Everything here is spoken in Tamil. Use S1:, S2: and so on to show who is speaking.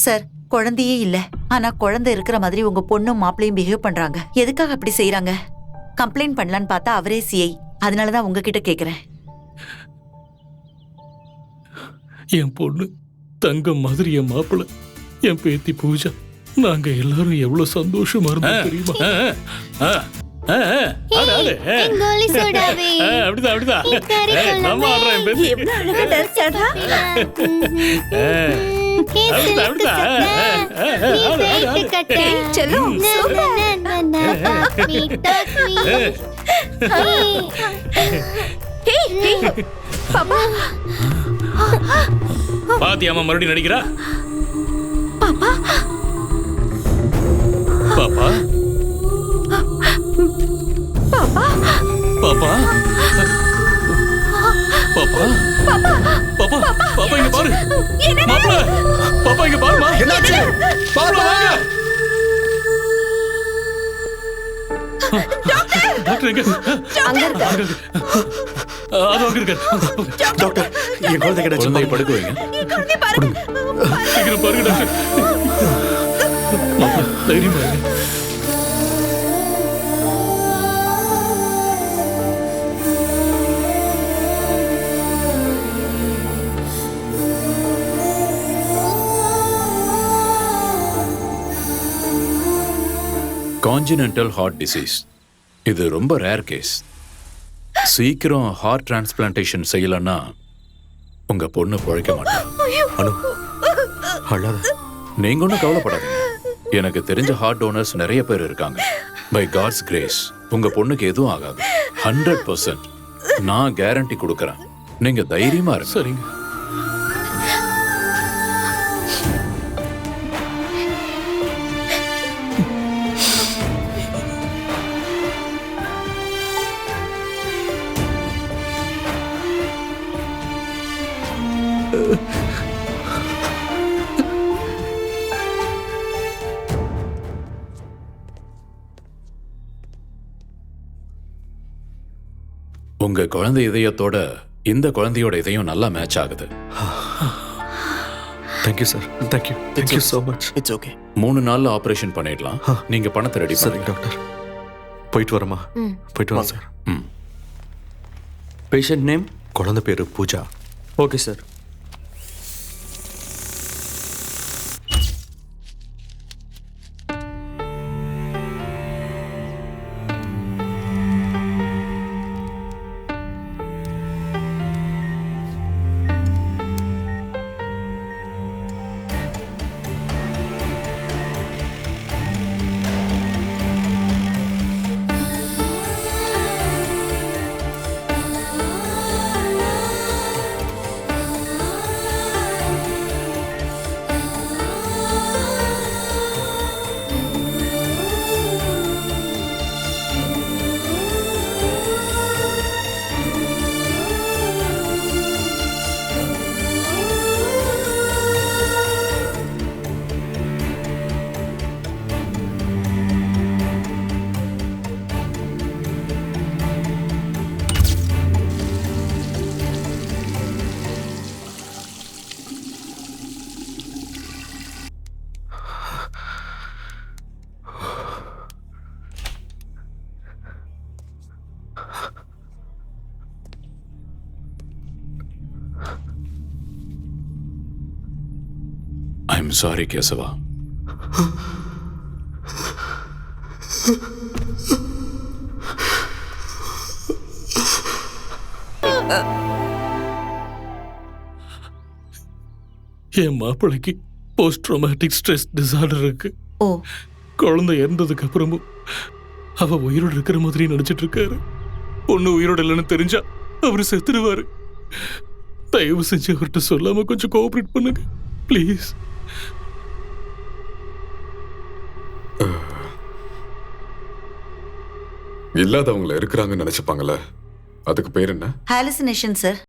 S1: சார், குழந்தையே இல்ல. ஆனா குழந்தை இருக்கிற மாதிரி உங்க பொண்ணும் மாப்பிளையும் பிஹேவ் பண்றாங்க. எதுக்காக அப்படி செய்யறாங்க? கம்ப்ளைண்ட் பண்ணலான்னு பார்த்தா அவரே சிஐ. அதனாலதான் உங்ககிட்ட கேக்குறேன்.
S2: என் பொண்ணு தங்கம் மாதிரி என் மாப்பிள்ள, என் பேத்தி பூஜா, நாங்க எல்லாரும் எவ்வளவு சந்தோஷமா இருந்தோம் தெரியுமா? பாத்தியாமா மறுபடியும் நடிக்கிறா? பாப்பா பாப்பா பாப்பா பாப்பா பாப்பா பாப்பா பாப்பா இங்க பாரு. மாப்ள பாப்பா இங்க பாருமா. என்னாச்சு? மாப்ள வாங்க. டாக்டர் எங்க? அங்க இருக்காரு. அங்க இருக்காரு.
S3: டாக்டர், என் குழந்தை கிட்ட
S2: குழந்தையை படுக்க வைங்க. சீக்கிரம் பாருங்க டாக்டர். மாப்ள தைரியமா இருங்க.
S4: கான்ஜினென்டல் ஹார்ட் டிசீஸ். இது ரொம்ப ரேர் கேஸ். சீக்கிரம் ஹார்ட் டிரான்ஸ்பிளான்டேஷன் செய்யலன்னா உங்க பொண்ணு பிழைக்க மாட்டா.
S3: அனு, அழாத.
S4: நீங்க ஒன்றும் கவலைப்படாதீங்க. எனக்கு தெரிஞ்ச ஹார்ட் டோனர்ஸ் நிறைய பேர் இருக்காங்க. பை காட்ஸ் கிரேஸ் உங்க பொண்ணுக்கு எதுவும் ஆகாது. 100% நான் கேரண்டி கொடுக்கறேன். நீங்க தைரியமா இருங்க.
S2: சரிங்க.
S4: உங்க குழந்தை இதயத்தோட இந்த குழந்தையோட இதயம் நல்லா மேட்ச் ஆகுது.
S3: Thank you sir. Thank you so much.
S5: It's okay.
S4: 3 நாள்ல ஆபரேஷன் பண்ணிடலாம். நீங்க பணத்தை ரெடி
S3: சரி
S4: பண்ணுங்க.
S3: டாக்டர். போயிட்டு வரமா? போயிட்டு வாங்க சார்.
S5: Patient name?
S3: குழந்தை பேரு Pooja.
S5: Okay sir.
S4: I'm sorry Keshava.
S2: என் மாப்பிளைக்கு போஸ்ட் ட்ராமேட்டிக் ஸ்ட்ரெஸ் டிசார்டர் இருக்கு.
S1: ஓ,
S2: குழந்தை இறந்ததுக்கு அப்புறமும் அவ உயிரோடு இருக்கிற மாதிரி நடிச்சிட்டு இருக்காரு. பொண்ணு உயிரோடு இல்லைன்னு தெரிஞ்சா அவரு செத்துருவாரு. தயவு செஞ்சு அவர்கிட்ட சொல்லாம கொஞ்சம் கோஆபரேட் பண்ணுங்க ப்ளீஸ்.
S6: இல்லாதவங்கள இருக்கிறாங்கன்னு நினைச்சுப்பாங்கல்ல, அதுக்கு பேர் என்ன?
S1: Hallucination sir.